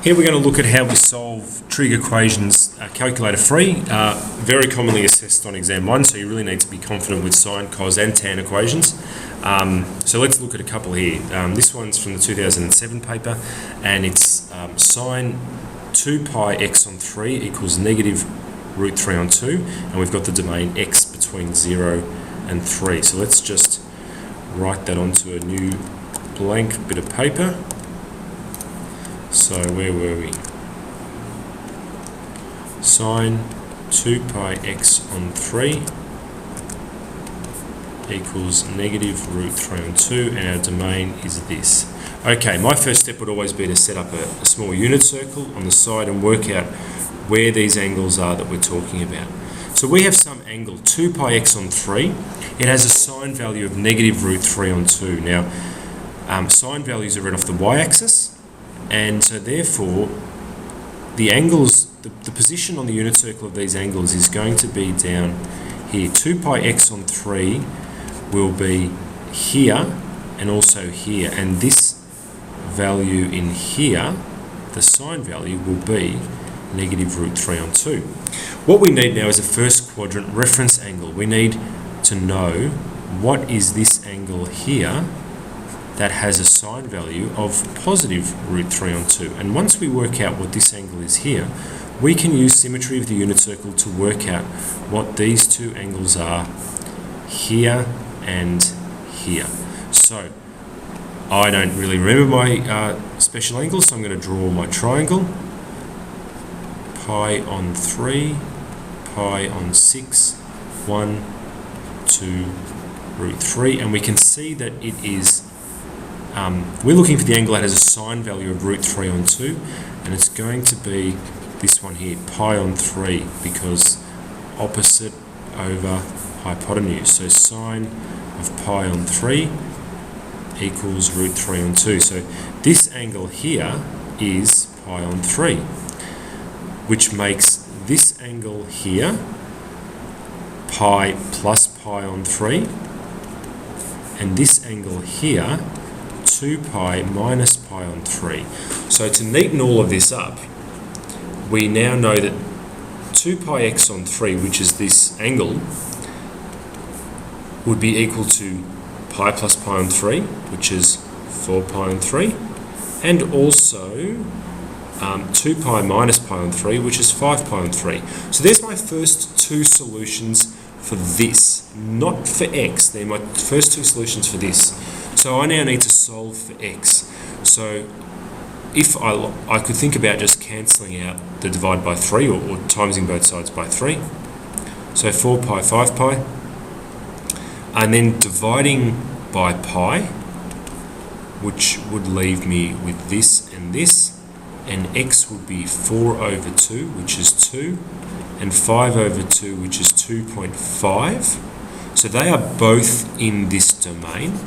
Here we're going to look at how we solve trig equations calculator free, very commonly assessed on exam 1, so you really need to be confident with sine, cos and tan equations. So let's look at a couple here. This one's from the 2007 paper, and it's sine 2 pi x on 3 equals negative root 3 on 2, and we've got the domain x between 0 and 3. So let's just write that onto a new blank bit of paper. So where were we? Sine 2 pi x on 3 equals negative root 3 on 2, and our domain is this. Okay, my first step would always be to set up a small unit circle on the side and work out where these angles are that we're talking about. So we have some angle 2 pi x on 3. It has a sine value of negative root 3 on 2. Now, sine values are read off the y-axis, and so therefore the angles, the position on the unit circle of these angles is going to be down here. 2 pi x on 3 will be here and also here, and this value in here, the sine value, will be negative root 3 on 2. What we need now is a first quadrant reference angle. We need to know what is this angle here that has a sine value of positive root 3 on 2. And once we work out what this angle is here, we can use symmetry of the unit circle to work out what these two angles are here and here. So I don't really remember my special angles, so I'm going to draw my triangle. Pi on 3, pi on 6, 1, 2, root 3, and we can see that it is we're looking for the angle that has a sine value of root 3 on 2, and it's going to be this one here, pi on 3, because opposite over hypotenuse. So sine of pi on 3 equals root 3 on 2. So this angle here is pi on 3, which makes this angle here pi plus pi on 3, and this angle here 2 pi minus pi on 3. So to neaten all of this up, we now know that 2 pi x on 3, which is this angle, would be equal to pi plus pi on 3, which is 4 pi on 3, and also 2 pi minus pi on 3, which is 5 pi on 3. So there's my first two solutions for this, not for x. They're my first two solutions for this. So I now need to solve for x. So if I could think about just cancelling out the divide by 3 or timesing both sides by 3. So 4 pi, 5 pi. And then dividing by pi, which would leave me with this and this. And x would be 4 over 2, which is 2. And 5 over 2, which is 2.5. So they are both in this domain.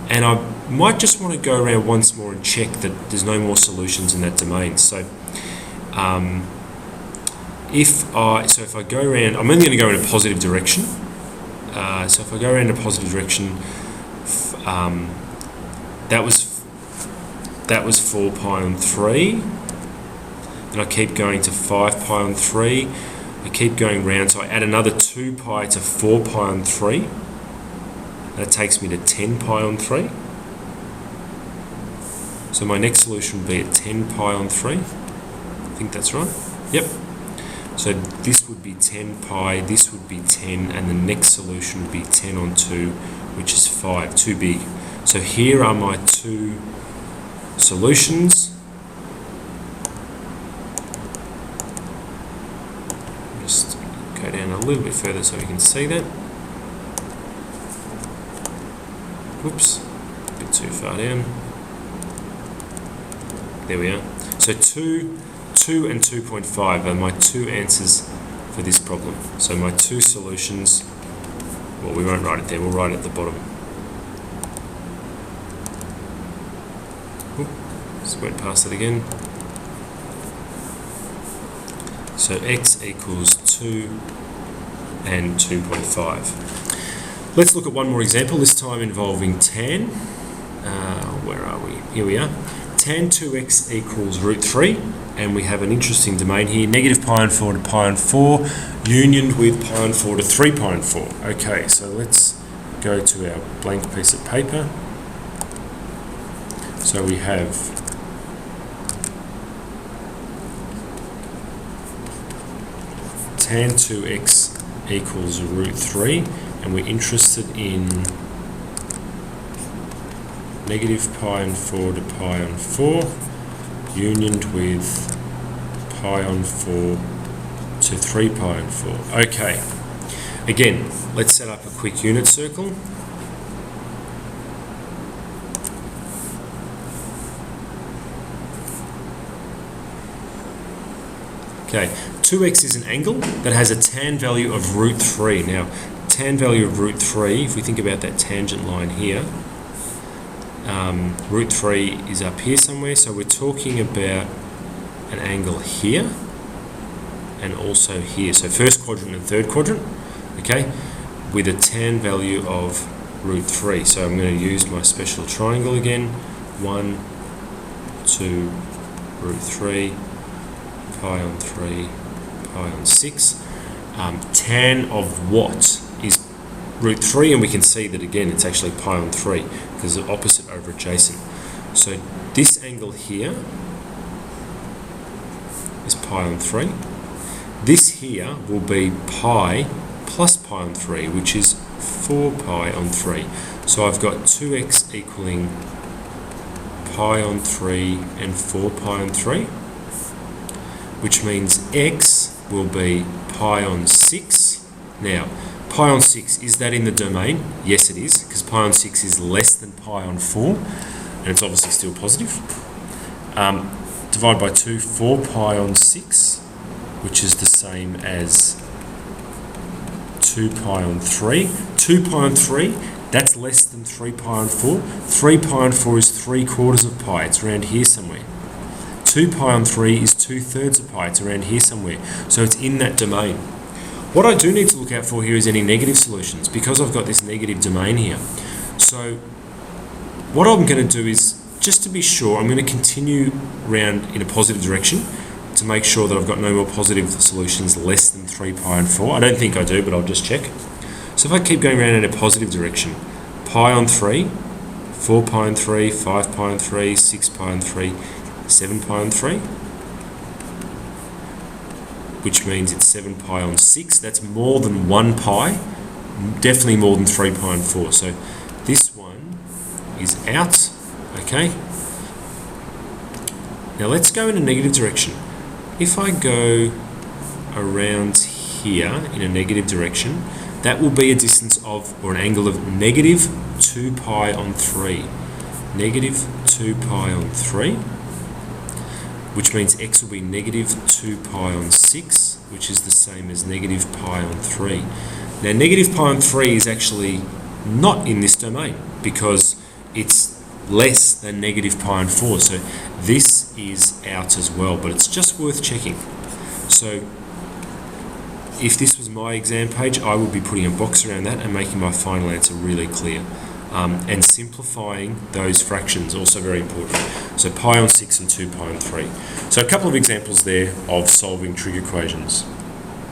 And I might just want to go around once more and check that there's no more solutions in that domain. So if I go around, I'm only going to go in a positive direction. So if I go around a positive direction, that was 4 pi on 3. Then I keep going to 5 pi on 3. I keep going round, so I add another 2 pi to 4 pi on 3. That takes me to 10 pi on 3. So my next solution would be at 10 pi on 3. I think that's right. Yep. So this would be 10 pi, this would be 10, and the next solution would be 10 on 2, which is 5, too big. So here are my two solutions. Just go down a little bit further so we can see that. Whoops, a bit too far down. There we are. So 2 and 2.5 are my two answers for this problem. So my two solutions, well, we won't write it there, we'll write it at the bottom. Just went past it again. So x equals 2 and 2.5. Let's look at one more example, this time involving tan. Where are we? Here we are. tan 2x equals root 3, and we have an interesting domain here, negative pi on 4 to pi on 4, unioned with pi on 4 to 3 pi on 4. Okay, so let's go to our blank piece of paper. So we have tan 2x equals root 3, and we're interested in negative pi on 4 to pi on 4, unioned with pi on 4 to 3 pi on 4. Okay, again, let's set up a quick unit circle. Okay, 2x is an angle that has a tan value of root 3. Now, tan value of root 3, if we think about that tangent line here, root 3 is up here somewhere, so we're talking about an angle here and also here. So first quadrant and third quadrant, okay, with a tan value of root 3. So I'm going to use my special triangle again. 1, 2, root 3, pi on 3, pi on 6. Tan of what is root 3, and we can see that again it's actually pi on 3 because it's opposite over adjacent. So this angle here is pi on 3. This here will be pi plus pi on 3, which is 4 pi on 3. So I've got 2x equaling pi on 3 and 4 pi on 3, which means x will be pi on 6. Now, pi on 6, is that in the domain? Yes, it is, because pi on 6 is less than pi on 4, and it's obviously still positive. Divide by 2, 4 pi on 6, which is the same as 2 pi on 3. 2 pi on 3, that's less than 3 pi on 4. 3 pi on 4 is 3/4 of pi, it's around here somewhere. 2 pi on 3 is 2/3 of pi, it's around here somewhere. So it's in that domain. What I do need to look out for here is any negative solutions, because I've got this negative domain here. So what I'm going to do is, just to be sure, I'm going to continue round in a positive direction to make sure that I've got no more positive solutions less than 3 pi on 4. I don't think I do, but I'll just check. So if I keep going around in a positive direction, pi on 3, 4 pi on 3, 5 pi on 3, 6 pi on 3, 7 pi on 3, which means it's 7 pi on 6. That's more than 1 pi, definitely more than 3 pi on 4. So this one is out, okay? Now let's go in a negative direction. If I go around here in a negative direction, that will be a distance of, or an angle of, negative 2 pi on 3. Negative 2 pi on 3, which means x will be negative 2 pi on 6, which is the same as negative pi on 3. Now, negative pi on 3 is actually not in this domain because it's less than negative pi on 4. So this is out as well, but it's just worth checking. So if this was my exam page, I would be putting a box around that and making my final answer really clear. And simplifying those fractions, also very important. So pi on 6 and 2 pi on 3. So a couple of examples there of solving trig equations.